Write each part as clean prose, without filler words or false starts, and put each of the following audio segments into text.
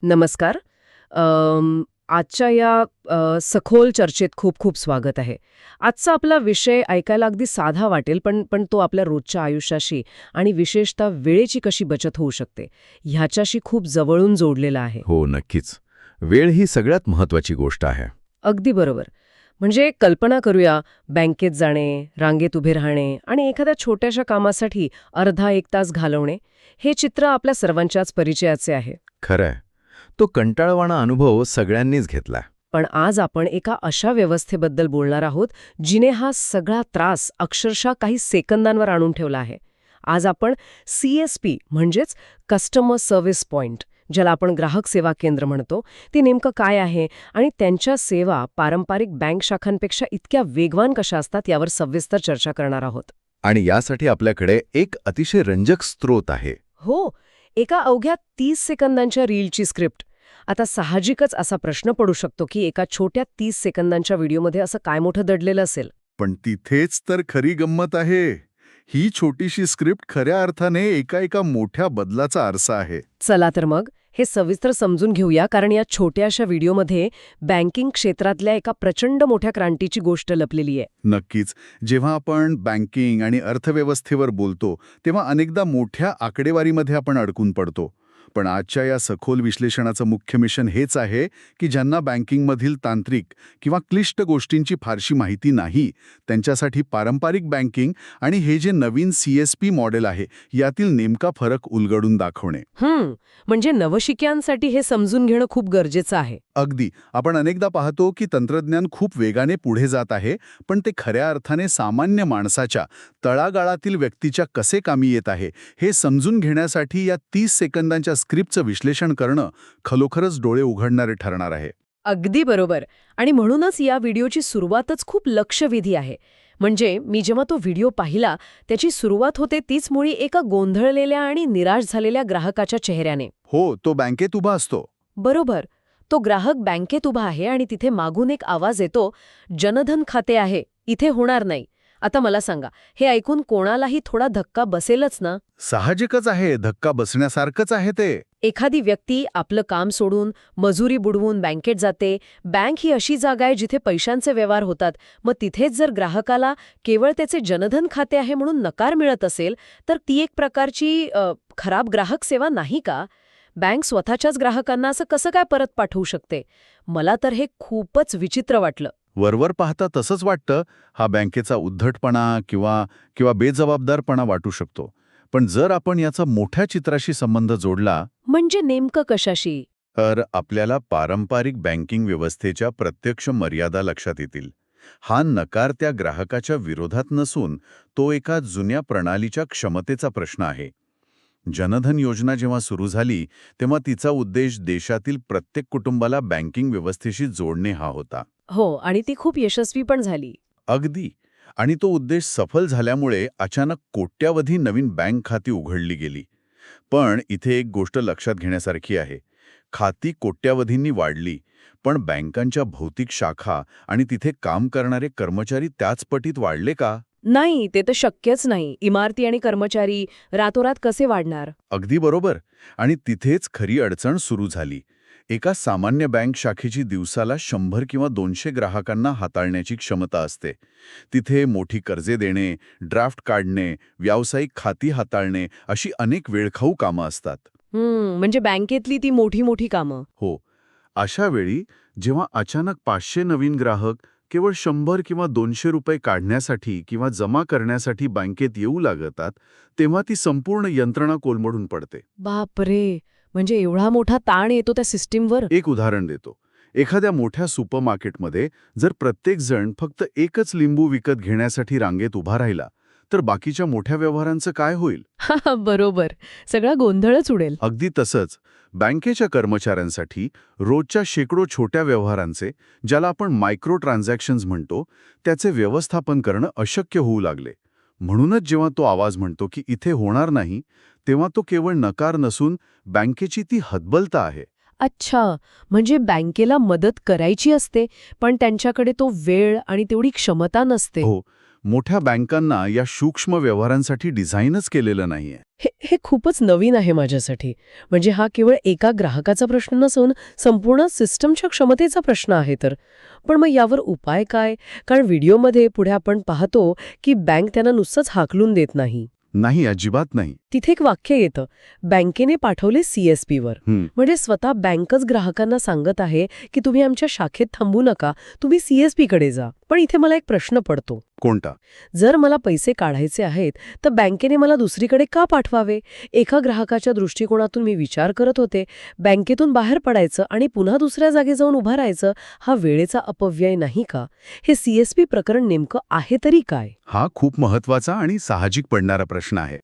नमस्कार. आजच्या या सखोल चर्चेत खूप खूप स्वागत आहे. आजचा आपला विषय ऐकायला अगदी साधा वाटेल, पण पण तो आपल्या रोजच्या आयुष्याशी आणि विशेषतः वेळेची कशी बचत होऊ शकते, ह्याच्याशी खूप जवळून जोडलेला आहे. हो, नक्कीच. वेळ ही सगळ्यात महत्वाची गोष्ट आहे. अगदी बरोबर. म्हणजे कल्पना करूया, बँकेत जाणे, रांगेत उभे राहणे आणि एखाद्या छोट्याशा कामासाठी अर्धा एक तास घालवणे, हे चित्र आपल्या सर्वांच्याच परिचयाचे आहे. खरंय. तो कंटाळवाणा अनुभव सगळ्यांनीच घेतला. पण आज आपण एका अशा व्यवस्थेबद्दल बोलणार आहोत, जिने हा सगळा त्रास अक्षरशः काही सेकंदांवर आणून ठेवला आहे. आज आपण CSP म्हणजेच कस्टमर सर्व्हिस पॉइंट, ज्याला आपण ग्राहक सेवा केंद्र म्हणतो, ते नेमकं काय आहे आणि त्यांच्या सेवा पारंपरिक बँक शाखांपेक्षा इतक्या वेगवान कशा असतात यावर सविस्तर चर्चा करणार आहोत. आणि यासाठी आपल्याकडे एक अतिशय रंजक स्रोत आहे. हो, एका अवघ्या 30 सेकंदांच्या रीलची स्क्रिप्ट. आता साहजिकच असा प्रश्न पडू शकतो की एका छोट्या 30 सेकंदांच्या व्हिडिओमध्ये असं काय मोठं दडलेलं असेल. पण तिथेच तर खरी गंमत आहे. ही छोटीशी स्क्रिप्ट खऱ्या अर्थाने एका मोठ्या बदलाचा आरसा आहे. चला तर मग हे सविस्तर समजून घेऊया, कारण या छोट्याशा व्हिडिओमध्ये बँकिंग क्षेत्रातल्या एका प्रचंड मोठ्या क्रांतीची गोष्ट लपलेली आहे. नक्कीच. जेव्हा आपण बँकिंग आणि अर्थव्यवस्थेवर बोलतो तेव्हा अनेकदा मोठ्या आकडेवारीमध्ये आपण अडकून पडतो. पण आजच्या या सखोल विश्लेषणाचं मुख्य मिशन हेच आहे की ज्यांना बँकिंगमधील तांत्रिक किंवा क्लिष्ट गोष्टींची फारशी माहिती नाही, त्यांच्यासाठी पारंपरिक बँकिंग आणि हे जे नवीन CSP मॉडेल आहे यातील नेमका फरक उलगडून दाखवणे. म्हणजे नवशिक्यांसाठी हे समजून घेणं खूप गरजेचं आहे. अगदी. आपण अनेकदा पाहतो की तंत्रज्ञान खूप वेगाने पुढे जात आहे, पण ते खऱ्या अर्थाने सामान्य माणसाच्या, तळागाळातील व्यक्तीच्या कसे कामी येत आहे हे समजून घेण्यासाठी या 30 सेकंदांच्या स्क्रिप्टचं विश्लेषण करणं खरोखरच डोळे उघडणारे ठरणार आहे. अगदी बरोबर. आणि म्हणूनच या व्हिडिओची सुरुवातच खूप लक्षवेधी आहे. म्हणजे मी जेव्हा तो व्हिडिओ पाहिला, त्याची सुरुवात होते तीच मुळी एका गोंधळलेल्या आणि निराश झालेल्या ग्राहकाच्या चेहऱ्याने. हो, तो बँकेत उभा असतो. बरोबर. तो ग्राहक बँकेत उभा आहे आणि तिथे मागून एक आवाज येतो, जनधन खाते आहे, इथे होणार नाही. आता मला सांगा, हे ऐकून कोणालाही थोडा धक्का बसेलच ना? साहजिकच आहे, धक्का बसण्यासारखंच आहे ते. एखादी व्यक्ती आपलं काम सोडून, मजुरी बुडवून बँकेत जाते. बँक ही अशी जागा आहे जिथे पैशांचे व्यवहार होतात. मग तिथेच जर ग्राहकाला केवळ त्याचे जनधन खाते आहे म्हणून नकार मिळत असेल, तर ती एक प्रकारची खराब ग्राहक सेवा नाही का? बँक स्वतःच्याच ग्राहकांना असं कसं काय परत पाठवू शकते? मला तर हे खूपच विचित्र वाटलं. वरवर पाहता तसंच वाटतं, हा बँकेचा उद्धटपणा किंवा बेजबाबदारपणा वाटू शकतो. पण जर आपण याचा मोठ्या चित्राशी संबंध जोडला, म्हणजे नेमकं कशाशी? तर आपल्याला पारंपरिक बँकिंग व्यवस्थेच्या प्रत्यक्ष मर्यादा लक्षात येतील. हा नकार त्या ग्राहकाच्या विरोधात नसून तो एका जुन्या प्रणालीच्या क्षमतेचा प्रश्न आहे. जनधन योजना जेव्हा सुरू झाली तेव्हा तिचा उद्देश देशातील प्रत्येक कुटुंबाला बँकिंग व्यवस्थेशी जोडणे हा होता. हो, आणि ती खूप यशस्वी पण झाली. अगदी. आणि तो उद्देश सफल झाल्यामुळे अचानक कोट्यावधी नवीन बँक खाती उघडली गेली. पण इथे एक गोष्ट लक्षात घेण्यासारखी आहे. खाती कोट्यावधींनी वाढली, पण बँकांच्या भौतिक शाखा आणि तिथे काम करणारे कर्मचारी त्याच पटीत वाढले का? नाही, ते तर शक्यच नाही. इमारती आणि कर्मचारी रातोरात कसे वाढणार? अगदी बरोबर. आणि तिथेच खरी अडचण सुरू झाली. एका सामान्य बँक शाखेची दिवसाला 100 किंवा 200 ग्राहकांना हाताळण्याची क्षमता असते. तिथे मोठी कर्जे देणे, ड्राफ्ट काढणे, व्यावसायिक खाती हाताळणे अशी अनेक वेळखाऊ कामं असतात. म्हणजे बँकेतली ती मोठी मोठी कामं. हो. अशा वेळी जेव्हा अचानक 500 नवीन ग्राहक केवळ 100 किंवा 200 रुपये काढण्यासाठी किंवा जमा करण्यासाठी बँकेत येऊ लागतात, तेव्हा ती संपूर्ण यंत्रणा कोलमडून पडते. बापरे, म्हणजे एवढा मोठा ताण येतो त्या सिस्टीमवर. एक उदाहरण देतो. एखाद्या मोठ्या सुपरमार्केटमध्ये जर प्रत्येक जण फक्त एकच लिंबू विकत घेण्यासाठी रांगेत उभा राहिला, तर बाकीच्या मोठ्या व्यवहारांचं काय होईल? बरोबर, सगळा गोंधळच उडेल. अगदी तसंच बँकेच्या कर्मचाऱ्यांसाठी रोजच्या शेकडो छोट्या व्यवहारांचे, ज्याला आपण मायक्रो ट्रान्झॅक्शन्स म्हणतो, त्याचे व्यवस्थापन करणं अशक्य होऊ लागले. म्हणूनच जेव्हा तो आवाज म्हणतो की इथे होणार नाही, तेव्हा तो केवळ नकार नसून बँकेची ती हतबलता आहे. अच्छा, म्हणजे बँकेला मदत करायची असते, पण त्यांच्याकडे तो वेळ आणि तेवढी क्षमता नसते. हो, मोठ्या बँकांना या सूक्ष्म व्यवहारांसाठी डिझाईनच केलेलं नाहीये. हे खूपच नवीन आहे माझ्यासाठी. म्हणजे हा केवळ एका ग्राहकाचा प्रश्न नसून संपूर्ण सिस्टमच्या क्षमतेचा प्रश्न आहे तर. पण मग यावर उपाय काय? कारण व्हिडिओमध्ये पुढे आपण पाहतो की बँक त्यांना नुसतंच हाकलून देत नाही. नाही, अजिबात नाही. तिथे एक वाक्य येतं, बँकेने पाठवले CSP वर. हं, म्हणजे स्वतः बँकच ग्राहकांना सांगत आहे की तुम्ही आमच्या शाखेत थांबू नका, तुम्ही CSP कडे जा. पण इथे मला एक प्रश्न पडतो. कोणता? जर मला पैसे काढायचे आहेत तर बँकेने मला दुसरीकडे का पाठवावे? एका ग्राहकाच्या दृष्टिकोनातून मी विचार करत होते, बँकेतून बाहेर पडायचं आणि पुन्हा दुसऱ्या जागी जाऊन उभं राहायचं, हा वेळेचा अपव्यय नाही का? हे CSP प्रकरण नेमकं आहे तरी काय? हा खूप महत्वाचा आणि साहजिक पडणारा प्रश्न आहे.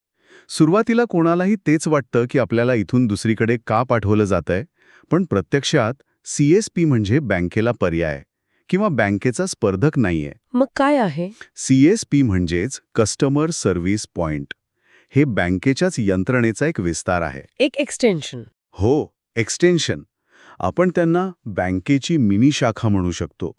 सुरुवातीला कोणालाही तेच वाटतं की आपल्याला इथून दुसरीकडे का पाठवलं जातंय, पण प्रत्यक्षात CSP म्हणजे बँकेला पर्याय किंवा बँकेचा स्पर्धक नाहीये. मग काय आहे? CSP म्हणजेच कस्टमर सर्व्हिस पॉइंट. हे बँकेच्याच यंत्रणेचा एक विस्तार आहे. एक एक्सटेन्शन. हो, एक्सटेन्शन. आपण त्यांना बँकेची मिनी शाखा म्हणू शकतो.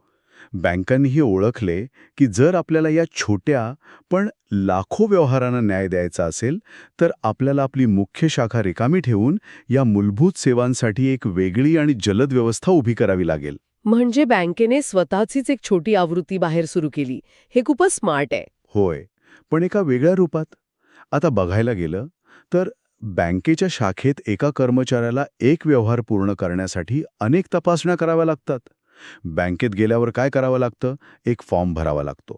बँकांनीही ओळखले की जर आपल्याला या छोट्या पण लाखो व्यवहारांना न्याय द्यायचा असेल तर आपल्याला आपली मुख्य शाखा रिकामी ठेवून या मूलभूत सेवांसाठी एक वेगळी आणि जलद व्यवस्था उभी करावी लागेल. म्हणजे बँकेने स्वतःचीच एक छोटी आवृत्ती बाहेर सुरू केली. हे खूपच स्मार्ट आहे. होय, पण एका वेगळ्या रूपात. आता बघायला गेलं तर बँकेच्या शाखेत एका कर्मचाऱ्याला एक व्यवहार पूर्ण करण्यासाठी अनेक तपासण्या कराव्या लागतात. बँकेत गेल्यावर काय करावं लागतं? एक फॉर्म भरावा लागतो.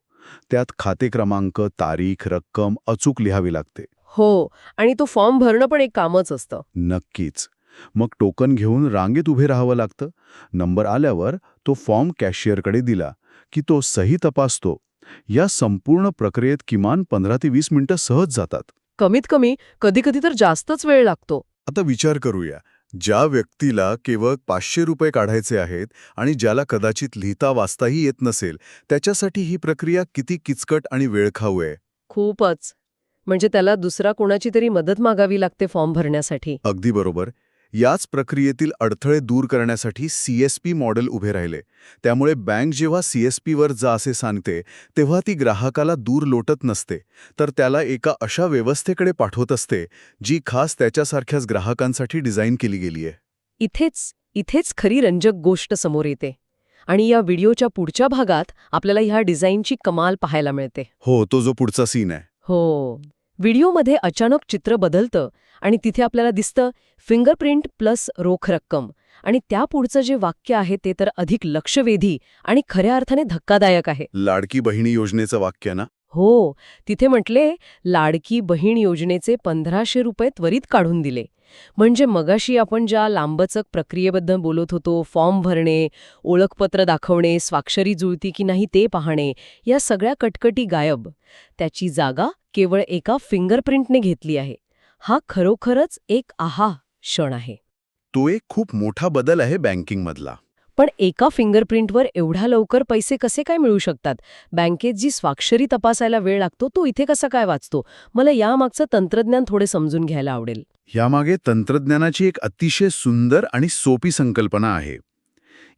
त्यात खाते क्रमांक, तारीख, रक्कम अचूक लिहावी लागते. हो, आणि तो फॉर्म भरणं पण एक कामच असतं. नक्कीच. मग टोकन घेऊन रांगेत उभे राहावं लागतं. नंबर आल्यावर तो फॉर्म कॅशियरकडे दिला की तो सही तपासतो. या संपूर्ण प्रक्रियेत किमान 15 ते 20 मिनिटं सहज जातात. कमीत कमी कधी-कधी तर जास्तच वेळ लागतो. आता विचार करूया, ज्या व्यक्तीला केवळ 500 रुपये काढायचे आहेत आणि ज्याला कदाचित लिहिता वाचताही येत नसेल, त्याच्यासाठी ही प्रक्रिया किती किचकट आणि वेळखाऊ आहे. खूपच. म्हणजे त्याला दुसरा कोणाची तरी मदत मागावी लागते फॉर्म भरण्यासाठी. अगदी बरोबर. याच प्रक्रियेतील अडथळे दूर करण्यासाठी CSP मॉडेल उभे राहिले. त्यामुळे बँक जेव्हा CSP वर जा असे सांगते, तेव्हा ती ग्राहकाला दूर लोटत नसते, तर त्याला एका अशा व्यवस्थेकडे पाठवत असते, जी खास त्याच्यासारख्याच ग्राहकांसाठी डिझाईन केली गेली आहे. इथेच खरी रंजक गोष्ट समोर येते. आणि या व्हिडिओच्या पुढच्या भागात आपल्याला ह्या डिझाईनची कमाल पाहायला मिळते. हो, तो जो पुढचा सीन आहे. हो. व्हिडिओमध्ये अचानक चित्र बदलतं आणि तिथे आपल्याला दिसतं फिंगरप्रिंट प्लस रोख रक्कम. आणि त्या पुढचं जे वाक्य आहे ते तर अधिक लक्षवेधी आणि खऱ्या अर्थाने धक्कादायक आहे. लाडकी बहिणी योजनेचं वाक्य ना? हो, तिथे म्हटले लाडकी बहीण योजनेचे 1500 रुपये त्वरित काढून दिले. म्हणजे मगाशी आपण ज्या लांबचक प्रक्रियेबद्दल बोलत होतो, फॉर्म भरणे, ओळखपत्र दाखवणे, स्वाक्षरी जुळती की नाही ते पाहणे, या सगळ्या कटकटी गायब. त्याची जागा केवळ एका फिंगरप्रिंटने घेतली आहे. हा खरोखरच एक क्षण आहे. तो एक खूप मोठा बदल आहे बँकिंगमधला. पण एका फिंगरप्रिंटवर एवढ्या लवकर पैसे कसे काय मिळू शकतात? बँकेत जी स्वाक्षरी तपासायला वेळ लागतो तो इथे कसा काय वाचतो? मला यामागचं तंत्रज्ञान थोडे समजून घ्यायला आवडेल. यामागे तंत्रज्ञानाची एक अतिशय सुंदर आणि सोपी संकल्पना आहे.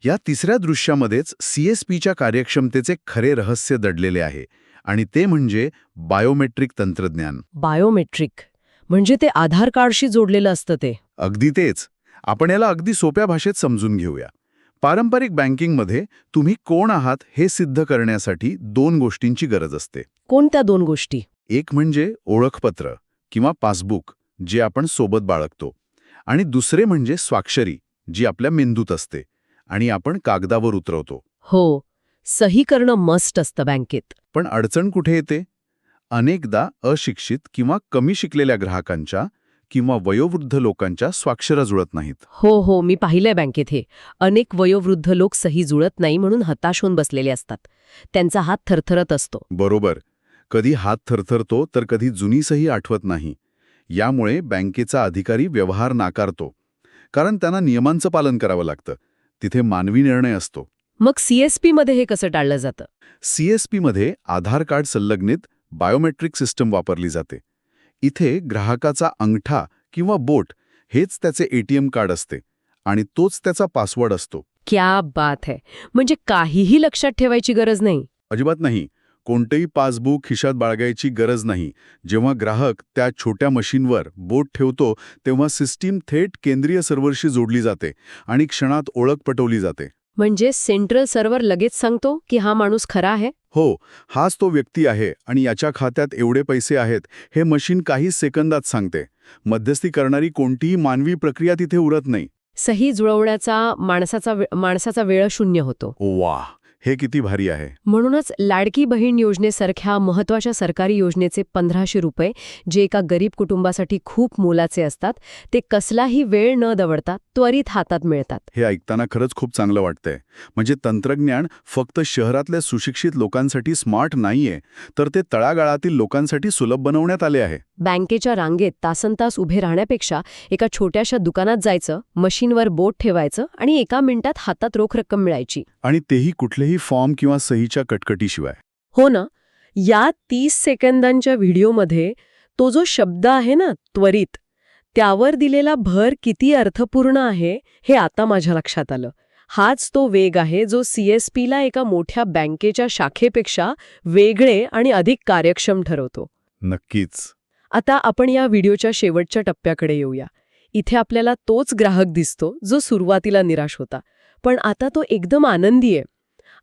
या तिसऱ्या दृश्यामध्येच CSPच्या कार्यक्षमतेचे खरे रहस्य दडलेले आहे आणि ते म्हणजे बायोमेट्रिक तंत्रज्ञान. बायोमेट्रिक म्हणजे ते आधार कार्डशी जोडलेलं असतं ते. अगदी तेच. आपण याला अगदी सोप्या भाषेत समजून घेऊया. पारंपरिक बँकिंगमध्ये तुम्ही कोण आहात हे सिद्ध करण्यासाठी 2 गोष्टींची गरज असते. कोणत्या 2 गोष्टी? एक म्हणजे ओळखपत्र किंवा पासबुक जे आपण सोबत बाळगतो आणि दुसरे म्हणजे स्वाक्षरी जी आपल्या मेंदूत असते आणि आपण कागदावर उतरवतो. हो, सही करणं मस्ट असतं बँकेत. पण अडचण कुठे येते? अनेकदा अशिक्षित किंवा कमी शिकलेल्या ग्राहकांच्या किंवा वयोवृद्ध लोकांच्या स्वाक्षऱ्या जुळत नाहीत. हो, मी पाहिलंय बँकेत हे. अनेक वयोवृद्ध लोक सही जुळत नाही म्हणून हताश होऊन बसलेले असतात. त्यांचा हात थरथरत असतो. बरोबर. कधी हात थरथरतो तर कधी जुनी सही आठवत नाही. यामुळे बँकेचा अधिकारी व्यवहार नाकारतो. कारण त्यांना नियमांचं पालन करावं लागतं. तिथे मानवी निर्णय असतो. मग CSP मध्ये हे कसं टाळलं जातं? CSP मध्ये आधार कार्ड संलग्नित बायोमेट्रिक सिस्टम वापरली जाते. इथे ग्राहकाचा अंगठा किंवा बोट हेच त्याचे ATM कार्ड असते आणि तोच त्याचा पासवर्ड असतो. क्या बात है. म्हणजे काहीही लक्षात ठेवायची गरज नाही. अजिबात नाही. कोणतेही पासबुक खिशात बाळगायची गरज नाही. जेव्हा ग्राहक त्या छोट्या मशीनवर बोट ठेवतो तेव्हा सिस्टीम थेट केंद्रीय सर्व्हरशी जोडली जाते आणि क्षणात ओळख पटवली जाते. म्हणजे सेंट्रल सर्व्हर लगेच सांगतो की हा माणूस खरा आहे? हो, हाच तो व्यक्ती आहे आणि याच्या खात्यात एवढे पैसे आहेत हे मशीन काही सेकंदात सांगते. मध्यस्थी करणारी कोणतीही मानवी प्रक्रिया तिथे उरत नाही. सही जुळवण्याचा माणसाचा वेळ शून्य होतो. वाह, हे किती भारी आहे. म्हणूनच लाडकी बहीण योजनेसारख्या महत्त्वाच्या सरकारी योजनेचे 1500 रुपये, जे एका गरीब कुटुंबासाठी खूप मोलाचे असतात, ते कसलाही वेळ न दवडता त्वरित हातात मिळतात. हे ऐकताना खरंच खूप चांगलं वाटतंय. म्हणजे तंत्रज्ञान फक्त शहरातल्या सुशिक्षित लोकांसाठी स्मार्ट नाहीये, तर ते तळागाळातील लोकांसाठी सुलभ बनवण्यात आले आहे. बँकेच्या रांगेत तासनतास उभे राहण्यापेक्षा एका छोट्याशा दुकानात जायचं, मशीनवर बोट ठेवायचं आणि एका मिनिटात हातात रोख रक्कम मिळायची. आणि तेही कुठलेही फॉर्म किंवा सहीच्या कटकटीशिवाय. हो ना. या 30 सेकंदांच्या व्हिडिओमध्ये तो जो शब्द आहे ना, त्वरित, त्यावर दिलेला भर किती अर्थपूर्ण आहे हे आता माझ्या लक्षात आलं. हाच तो वेग आहे जो CSPला एका मोठ्या बँकेच्या शाखेपेक्षा वेगळे आणि अधिक कार्यक्षम ठरवतो. नक्कीच. आता आपण या व्हिडिओच्या शेवटच्या टप्प्याकडे येऊया. इथे आपल्याला तोच ग्राहक दिसतो जो सुरुवातीला निराश होता, पण आता तो एकदम आनंदी आहे.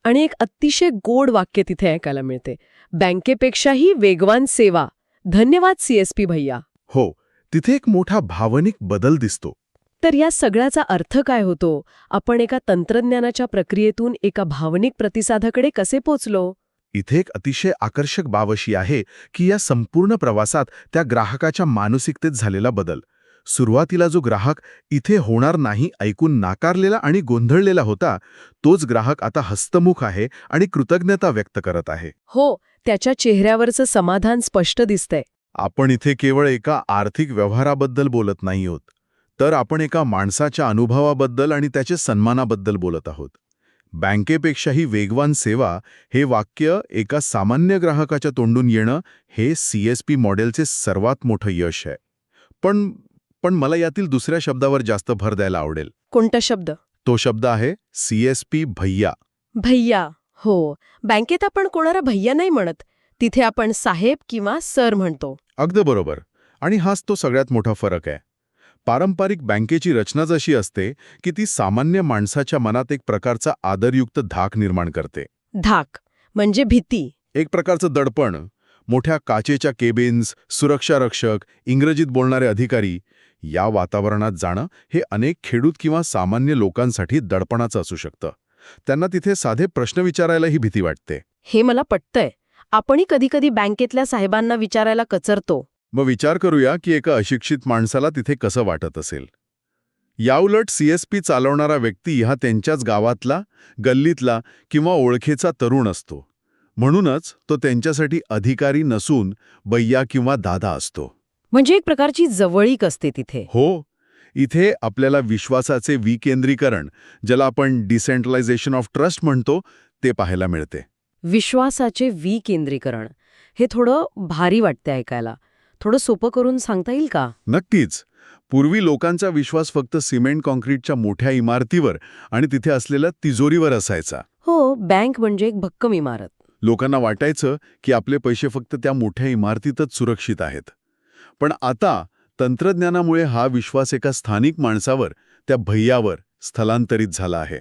आणि एक अतिशय गोड वाक्य तिथे ऐकायला मिळते, बँकेपेक्षाही वेगवान सेवा, धन्यवाद CSP भैया. हो, तिथे एक मोठा भावनिक बदल दिसतो. तर या सगळ्याचा अर्थ काय होतो? आपण एका तंत्रज्ञानाच्या प्रक्रियेतून एका भावनिक प्रतिसादाकडे कसे पोचलो? इथे एक अतिशय आकर्षक बाब अशी आहे की या संपूर्ण प्रवासात त्या ग्राहकाच्या मानसिकतेत झालेला बदल. सुरुवातीला जो ग्राहक इथे होणार नाही ऐकून नाकारलेला आणि गोंधळलेला होता, तोच ग्राहक आता हस्तमुख आहे आणि कृतज्ञता व्यक्त करत आहे. हो, त्याच्या चेहऱ्यावरचं समाधान स्पष्ट दिसतंय. आपण इथे केवळ एका आर्थिक व्यवहाराबद्दल बोलत नाही आहोत, तर आपण एका माणसाच्या अनुभवाबद्दल आणि त्याच्या सन्मानाबद्दल बोलत आहोत. बँकेपेक्षाही वेगवान सेवा हे वाक्य एका सामान्य ग्राहकाच्या तोंडून येणं हे CSP मॉडेलचे सर्वात मोठं यश आहे. पण मला यातील दुसऱ्या शब्दावर जास्त भर द्यायला आवडेल. कोणता शब्द? तो शब्द आहे CSP भैया. भैया. हो, बँकेत आपण कोणाला भैया नाही म्हणत. तिथे आपण साहेब किंवा सर म्हणतो. अगदी बरोबर. आणि हाच तो सगळ्यात मोठा फरक आहे. पारंपरिक बँकेची रचनाच अशी असते की ती सामान्य माणसाच्या मनात एक प्रकारचा आदरयुक्त धाक निर्माण करते. धाक म्हणजे भीती. एक प्रकारचं दडपण. मोठ्या काचेच्या केबिन्स, सुरक्षा रक्षक, इंग्रजीत बोलणारे अधिकारी, या वातावरणात जाणं हे अनेक खेडूत किंवा सामान्य लोकांसाठी दडपणाचं असू शकतं. त्यांना तिथे साधे प्रश्न विचारायलाही भीती वाटते. हे मला पटतंय. आपणही कधीकधी बँकेतल्या साहेबांना विचारायला कचरतो. मग विचार करूया की एका अशिक्षित माणसाला तिथे कसं वाटत असेल. याउलट CSP चालवणारा व्यक्ती हा त्यांच्याच गावातला, गल्लीतला किंवा ओळखीचा तरुण असतो. म्हणूनच तो त्यांच्यासाठी अधिकारी नसून भैया किंवा दादा असतो. म्हणजे एक प्रकारची जवळीक असते तिथे. हो, इथे आपल्याला विश्वासाचे विकेंद्रीकरण, ज्याला आपण डिसेंट्रलायझेशन ऑफ ट्रस्ट म्हणतो, ते पाहायला मिळते. विश्वासाचे विकेंद्रीकरण हे थोडं भारी वाटते ऐकायला. थोडं सोपं करून सांगता येईल का? नक्कीच. पूर्वी लोकांचा विश्वास फक्त सिमेंट कॉन्क्रीटच्या मोठ्या इमारतीवर आणि तिथे असलेल्या तिजोरीवर असायचा. हो, बँक म्हणजे एक भक्कम इमारत. लोकांना वाटायचं की आपले पैसे फक्त त्या मोठ्या इमारतीतच सुरक्षित आहेत. पण आता तंत्रज्ञानामुळे हा विश्वास एका स्थानिक माणसावर, त्या भैयावर स्थलांतरित झाला आहे.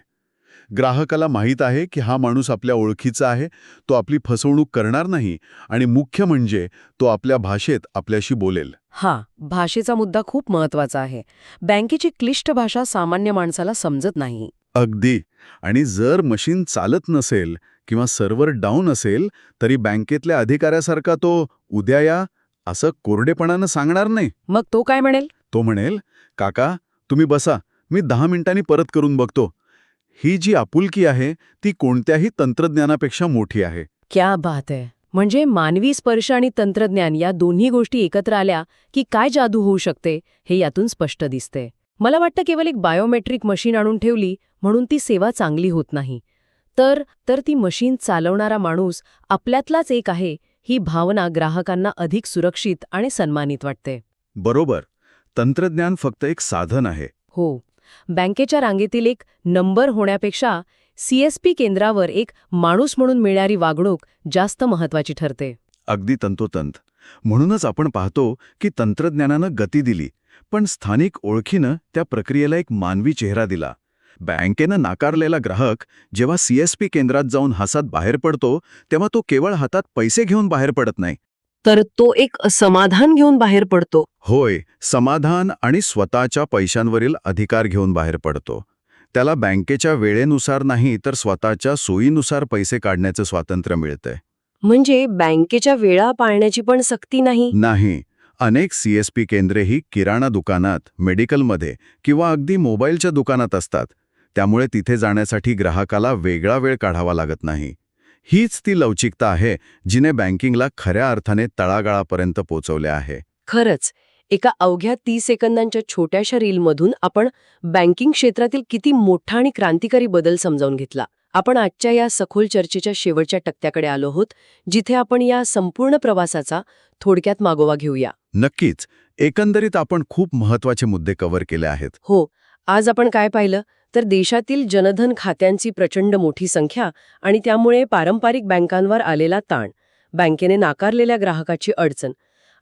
ग्राहकाला माहीत आहे की हा माणूस आपल्या ओळखीचा आहे, तो आपली फसवणूक करणार नाही आणि मुख्य म्हणजे तो आपल्या भाषेत आपल्याशी बोलेल. हा, भाषेचा मुद्दा खूप महत्वाचा आहे. बँकेची क्लिष्ट भाषा सामान्य माणसाला समजत नाही. अगदी. आणि जर मशीन चालत नसेल किंवा सर्व्हर डाऊन असेल, तरी बँकेतल्या अधिकाऱ्यासारखा तो उद्या या असं कोरडेपणानं सांगणार नाही. मग तो काय म्हणेल? तो म्हणेल, काका तुम्ही बसा, मी 10 मिनिटांनी परत करून बघतो. ही जी आपुलकी आहे ती कोणत्याही तंत्रज्ञानापेक्षा मोठी आहे. क्या बात आहे. म्हणजे मानवी स्पर्श आणि तंत्रज्ञान या दोन्ही गोष्टी एकत्र आल्या की काय जादू होऊ शकते हे यातून स्पष्ट दिसते. मला वाटतं केवळ एक बायोमेट्रिक मशीन आणून ठेवली म्हणून ती सेवा चांगली होत नाही. तर ती मशीन चालवणारा माणूस आपल्यातलाच एक आहे ही भावना ग्राहकांना अधिक सुरक्षित आणि सन्मानित वाटते. बरोबर. तंत्रज्ञान फक्त एक साधन आहे. हो, बँकेच्या रांगेतील एक नंबर होण्यापेक्षा CSP केंद्रावर एक माणूस म्हणून मिळणारी वागणूक जास्त महत्वाची ठरते. अगदी तंतोतंत. म्हणूनच आपण पाहतो की तंत्रज्ञानानं गती दिली, पण स्थानिक ओळखीनं त्या प्रक्रियेला एक मानवी चेहरा दिला. बँकेनं नाकारलेला ग्राहक जेव्हा CSP केंद्रात जाऊन हसत बाहेर पडतो, तेव्हा तो केवळ हातात पैसे घेऊन बाहेर पडत नाही. तर तो एक समाधान घेऊन बाहेर पडतो. होय, समाधान आणि स्वतःच्या पैशांवरील अधिकार घेऊन बाहेर पडतो. त्याला बँकेच्या वेळेनुसार नाही तर स्वतःच्या सोयीनुसार पैसे काढण्याचं स्वातंत्र्य मिळतंय. म्हणजे बँकेच्या वेळा पाळण्याची पण सक्ती नाही. नाही. अनेक CSP केंद्रे ही किराणा दुकानात, मेडिकलमध्ये किंवा अगदी मोबाईलच्या दुकानात असतात. त्यामुळे तिथे जाण्यासाठी ग्राहकाला वेगळा वेळ काढावा लागत नाही. हीच ती लवचिकता आहे जिने बँकिंगला खऱ्या अर्थाने तळागाळापर्यंत पोचवले आहे. खरंच, एका अवघ्या 30 सेकंदांच्या छोट्याशा रीलमधून आपण बँकिंग क्षेत्रातील किती मोठा आणि क्रांतिकारी बदल समजावून घेतला. आपण आजच्या या सखोल चर्चेच्या शेवटच्या टप्प्याकडे आलो आहोत, जिथे आपण या संपूर्ण प्रवासाचा थोडक्यात मागोवा घेऊया. नक्कीच. एकंदरीत आपण खूप महत्त्वाचे मुद्दे कव्हर केले आहेत. हो, आज आपण काय पाहिलं तर देशातील जनधन खात्यांची प्रचंड मोठी संख्या आणि त्यामुळे पारंपरिक बँकांवर आलेला ताण, बँकेने नाकारलेल्या ग्राहकाची अडचण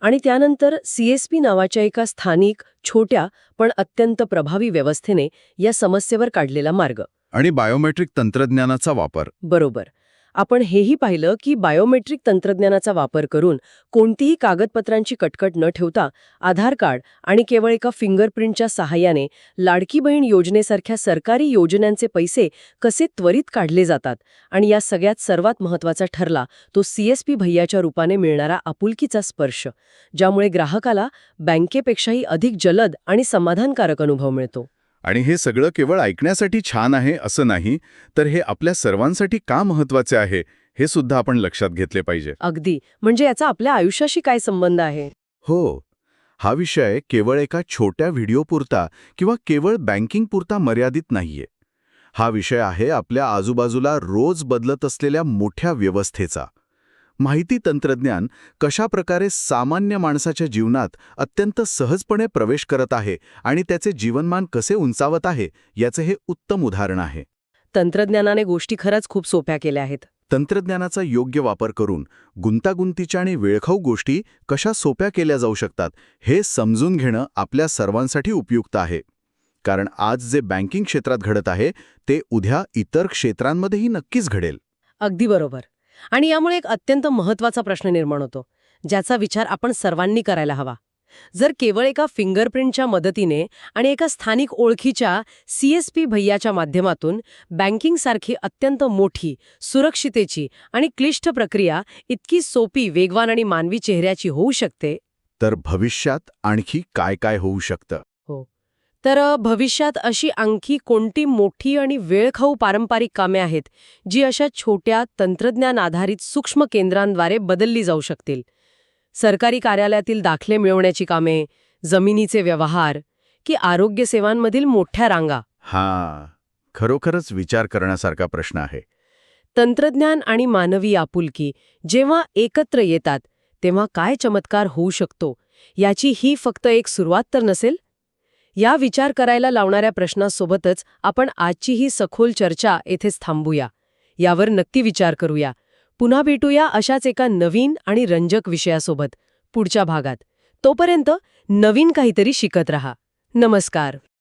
आणि त्यानंतर CSP नावाच्या एका स्थानिक, छोट्या पण अत्यंत प्रभावी व्यवस्थेने या समस्येवर काढलेला मार्ग. आणि बायोमेट्रिक तंत्रज्ञानाचा वापर. बरोबर. आपण हेही पाहिलं की बायोमेट्रिक तंत्रज्ञानाचा वापर करून कोणतीही कागदपत्रांची कटकट न ठेवता आधार कार्ड आणि केवळ एका फिंगरप्रिंटच्या सहाय्याने लाडकी बहीण योजनेसारख्या सरकारी योजनांचे पैसे कसे त्वरित काढले जातात. आणि या सगळ्यात सर्वात महत्त्वाचा ठरला तो CSP भैयाच्या रूपाने मिळणारा आपुलकीचा स्पर्श, ज्यामुळे ग्राहकाला बँकेपेक्षाही अधिक जलद आणि समाधानकारक अनुभव मिळतो. आणि हे सगळं केवळ ऐकण्यासाठी छान आहे असं नाही, तर हे आपल्या सर्वांसाठी का महत्त्वाचे आहे हे सुद्धा आपण लक्षात घेतले पाहिजे. अगदी. म्हणजे याचा आपल्या आयुष्याशी काय संबंध आहे? हो, हा विषय केवळ एका छोट्या व्हिडिओपुरता किंवा केवळ बँकिंगपुरता मर्यादित नाहीये. हा विषय आहे आपल्या आजूबाजूला रोज बदलत असलेल्या मोठ्या व्यवस्थेचा. माहिती तंत्रज्ञान कशा प्रकारे सामान्य माणसाच्या जीवनात अत्यंत सहजपणे प्रवेश करत आहे आणि त्याचे जीवनमान कसे उंचावत आहे याचे हे उत्तम उदाहरण आहे. तंत्रज्ञानाने गोष्टी खरंच खूप सोप्या केल्या आहेत. तंत्रज्ञानाचा योग्य वापर करून गुंतागुंतीच्या आणि वेळखाऊ गोष्टी कशा सोप्या केल्या जाऊ शकतात हे समजून घेणं आपल्या सर्वांसाठी उपयुक्त आहे. कारण आज जे बँकिंग क्षेत्रात घडत आहे ते उद्या इतर क्षेत्रांमध्येही नक्कीच घडेल. अगदी बरोबर. आणि यामुळे एक अत्यंत महत्त्वाचा प्रश्न निर्माण होतो, ज्याचा विचार आपण सर्वांनी करायला हवा. जर केवळ एका फिंगरप्रिंटच्या मदतीने आणि एका स्थानिक ओळखीच्या CSP भैयाच्या माध्यमातून बँकिंगसारखी अत्यंत मोठी, सुरक्षितेची आणि क्लिष्ट प्रक्रिया इतकी सोपी, वेगवान आणि मानवी चेहऱ्याची होऊ शकते, तर भविष्यात आणखी काय काय होऊ शकतं? तर भविष्यात अशी आणखी कोणती मोठी आणि वेळखाऊ पारंपरिक कामे आहेत जी अशा छोट्या तंत्रज्ञान आधारित सूक्ष्म केंद्रांद्वारे बदलली जाऊ शकतील? सरकारी कार्यालयातील दाखले मिळवण्याची कामे, जमिनीचे व्यवहार की आरोग्य सेवांमधील मोठ्या रांगा? खरोखरच विचार करण्यासारखा प्रश्न आहे. तंत्रज्ञान आणि मानवी आपुलकी जेव्हा एकत्र येतात तेव्हा काय चमत्कार होऊ शकतो याची ही फक्त एक सुरुवात तर नसेल? या विचार करायला लावणाऱ्या प्रश्नासोबतच आपण आजची ही सखोल चर्चा येथेच थांबूया. यावर नक्की विचार करूया. पुन्हा भेटूया अशाच एका नवीन आणि रंजक विषयासोबत पुढच्या भागात. तोपर्यंत नवीन काहीतरी शिकत रहा. नमस्कार.